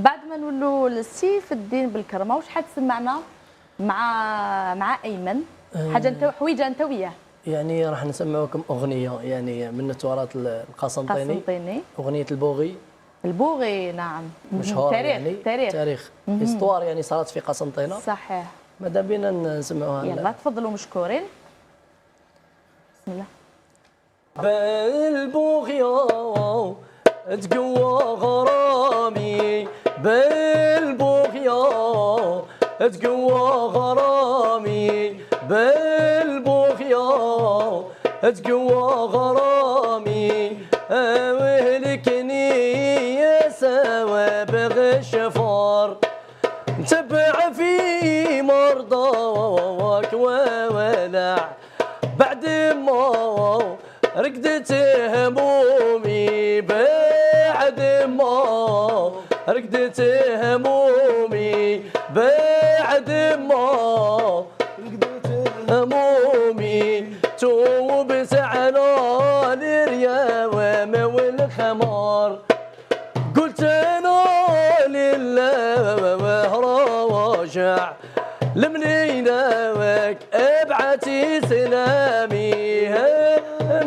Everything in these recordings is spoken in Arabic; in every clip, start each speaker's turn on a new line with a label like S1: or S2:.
S1: بعد ما نولوا لسيف الدين بالكرمه واش حتسمعنا مع ايمن حاجه انت حويجه انت وياه؟
S2: يعني راح نسمعوكم اغنيه يعني من التراث القسنطيني.
S1: قسنطيني.
S2: اغنيه البوغي.
S1: البوغي نعم.
S2: مشهوره
S1: تاريخ
S2: يعني
S1: تاريخ
S2: استوار يعني صارت في قسنطينه.
S1: صحيح.
S2: ماذا بينا نسمعوها.
S1: يلا تفضلوا مشكورين. بسم الله.
S2: بالبوغيا تقوى غرامي، بالبوغيا تقوى غرامي، بالبوغيا تقوى غرامي، وهلكني يا سوا بغشفار تبع في مرضاك وولع بعد ما رقدت همومي، بعد ما رقدت همومي، بعد ما رقدت همومي، توبت على الرياوة والخمار، قلت انا لله راجع لمنيناك ابعتي سلامي،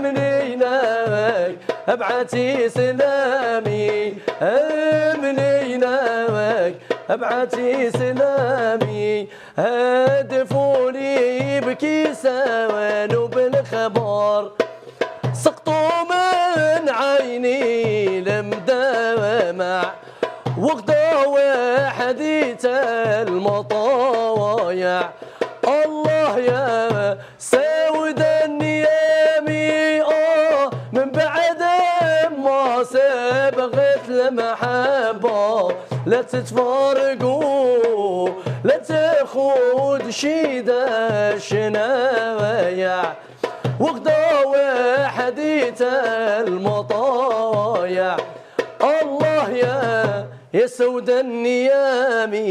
S2: منيناك ابعتي سلامي، منيناك ابعتي سلامي، هدفوني بكيسان وبالخبر، سقطوا من عيني لمدامع، وغدا وحديت المطايع، الله يا سود النيامي من بعد ما سبغت المحبة، لا تتفارقوا لا تاخد شيدا الشنايع، وغدا وحديت المطايع، الله يا سود النيامي.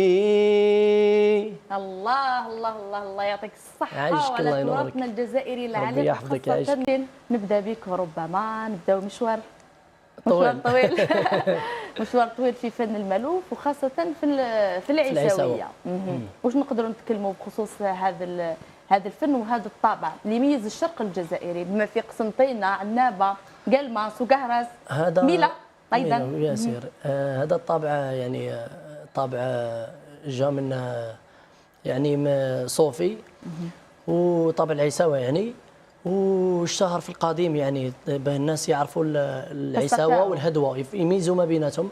S1: الله الله الله الله يعطيك الصحة
S2: يعيشك الله
S1: وعلى
S2: ينورك.
S1: تراثنا الجزائري
S2: ربي
S1: العريق.
S2: يحفظك
S1: خاصة
S2: يعيشك.
S1: نبدا بك وربما نبداو مشوار
S2: طويل.
S1: مشوار طويل في فن المألوف وخاصة في العيساوية. واش نقدروا نتكلموا بخصوص هذا الفن وهذا الطابع اللي يميز الشرق الجزائري بما في قسنطينة، عنابة، قلماس وقهرس، ميلا ايضا.
S2: ياسر. هذا الطابع يعني طابع جاء من يعني صوفي وطابع العيساوي يعني، واشتهر في القديم يعني باه الناس يعرفوا العيساوه والهدوه يميزوا ما بيناتهم.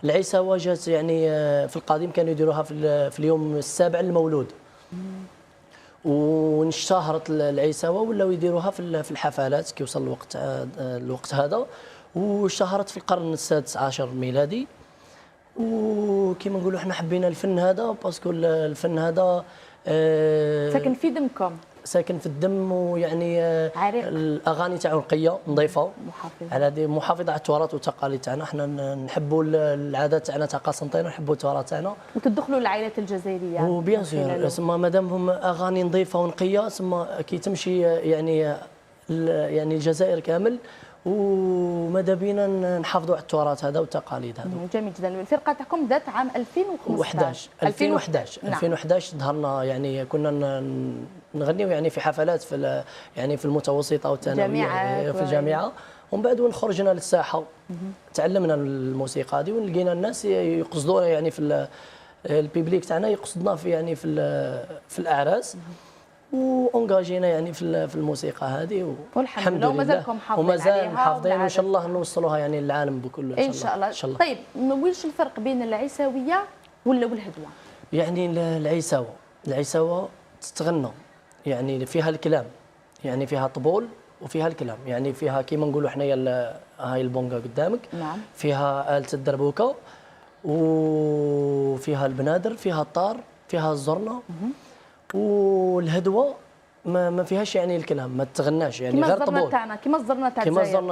S2: العيساوه جات يعني في القديم كانوا يديروها في اليوم السابع للمولود، واشتهرت العيساوه ولاو يديروها في الحفلات كي وصل الوقت هذا، واشتهرت في القرن السادس عشر ميلادي. وكما نقولوا احنا حبينا الفن هذا باسكو الفن هذا
S1: ساكن في دمكم،
S2: ساكن في الدم، ويعني
S1: عريق.
S2: الاغاني تاعو نقيه نظيفه،
S1: محافظه
S2: على هذه محافظه على التراث والتقاليد تاعنا. احنا نحبوا العادات تاعنا تاع قسنطينه، نحبوا التراث تاعنا
S1: وتدخلوا العائلات الجزائريه.
S2: وبيان سور سما مادام هم اغاني نظيفه ونقيه سما كي تمشي يعني الجزائر كامل، وماذا بينا نحافظوا على التراث هذا والتقاليد هذا.
S1: جميل جدا. الفرقه تاعكم بدات عام 2015
S2: 2011 ظهرنا يعني كنا نغنيو يعني في حفلات يعني في المتوسطه والثانويه في الجامعه، ومن بعد وين خرجنا للساحه تعلمنا الموسيقى هذه، ولقينا الناس يقصدونا يعني في البيبليك تاعنا يقصدنا في يعني في الاعراس، وانجاجينا يعني في الموسيقى هذه،
S1: والحمد لله ومازالكم محافظين
S2: ومازال محافظين، وان شاء الله نوصلوها يعني للعالم بكل
S1: ان شاء الله. طيب ويش الفرق بين العيساويه والهدوه؟ يعني
S2: العيساوه تتغنى يعني فيها الكلام، يعني فيها طبول وفيها الكلام، يعني فيها كيما نقولوا حنايا هاي البونغا قدامك،
S1: نعم،
S2: فيها آلة الدربوكه، وفيها البنادر، فيها الطار، فيها الزرنه. والهدوه ما فيهاش يعني الكلام، ما تغناش يعني غير طبول
S1: كيما الزرنه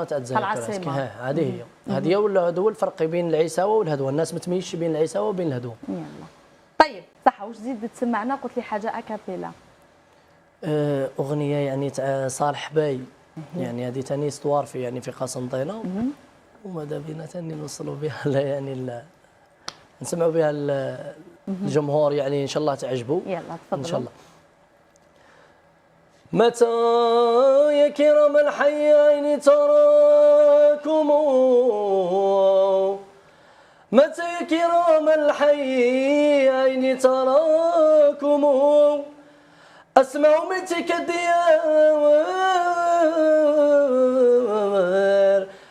S1: تاع
S2: الجزائر. هذه هي ولا هذا هو الفرق بين العيساوه والهدوه. الناس ما تميزش بين العيساوه وبين الهدوه.
S1: يلا طيب صح. واش تزيد تسمعنا؟ قلت لي حاجه اكابيلا.
S2: اغنيه يعني تاع صالح باي، يعني هذه ثاني استوار في يعني في قسنطينه، وماذا بينا ثاني نوصلوا بها يعني نسمعوا بها الجمهور، يعني ان شاء الله تعجبوا.
S1: يلا تفضلوا
S2: ان شاء الله. متى يا كرام الحيين تراكم، متى يا كرام الحيين تراكم، أسمع من تلك الديار،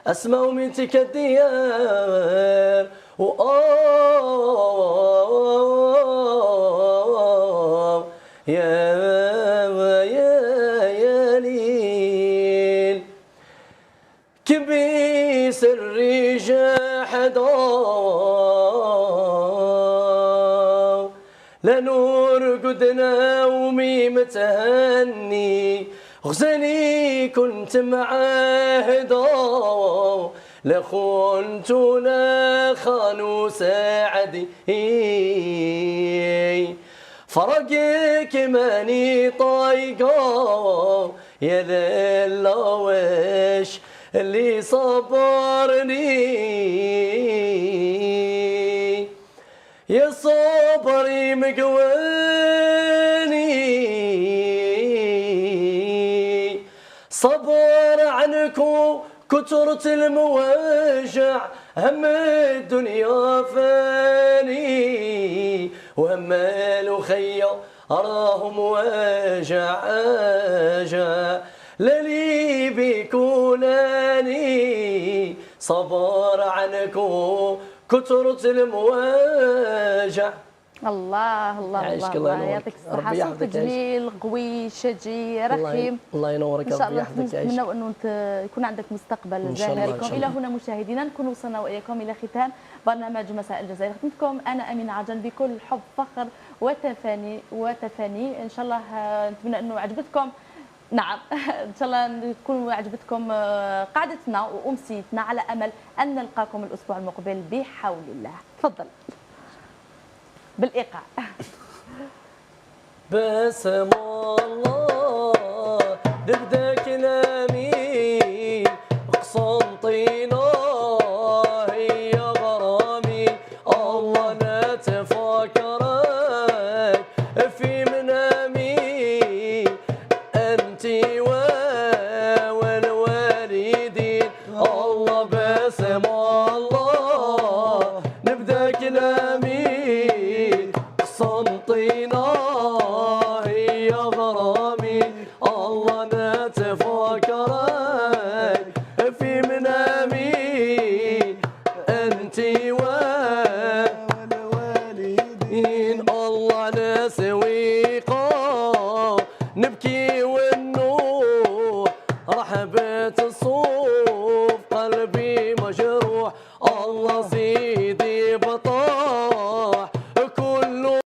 S2: أسمع من تلك الديار، يا ليل كبيس الرجال حدا، لا نور قدنا ومي متهني، غزالي كنت معاهدا، لا خنت ولا خانوا ساعدي، فرقك ماني طايقة يا ليلة، واش اللي صبرني يا صبري مقواني، صبر عنكم كثرة المواجع، هم الدنيا فاني، وهم الخيا راهم واجع اجع، للي بيكوناني صبر عنكم كثرة المواجع.
S1: الله الله الله يعطيك الصحة، صوتك جميل قوي شجي رخيم.
S2: الله ينورك.
S1: ان شاء الله نتمنوا انه يكون عندك مستقبل زاهر لكم. الى هنا مشاهدينا نكون وصلنا واياكم الى ختام برنامج مساء الجزائر. خدمتكم انا امينه عجل بكل حب فخر وتفاني. ان شاء الله نتمنى انه عجبتكم. نعم ان شاء الله تكون عجبتكم قعدتنا وامسيتنا، على امل ان نلقاكم الاسبوع المقبل بحول الله. تفضل بالايقاع.
S2: بسم الله نبدا كلامي، قسنطينه هي غرامي، الله لا تفكرك في منامي، انت والوالدين، الله بسم الله نبدا كلامي، قسنطينه هي غرامي، الله لا تفكرك في منامي، انت والوالدين، الله لا سويقه نبكي والنوح، رحبت الصوف قلبي مجروح، الله سيدي بطل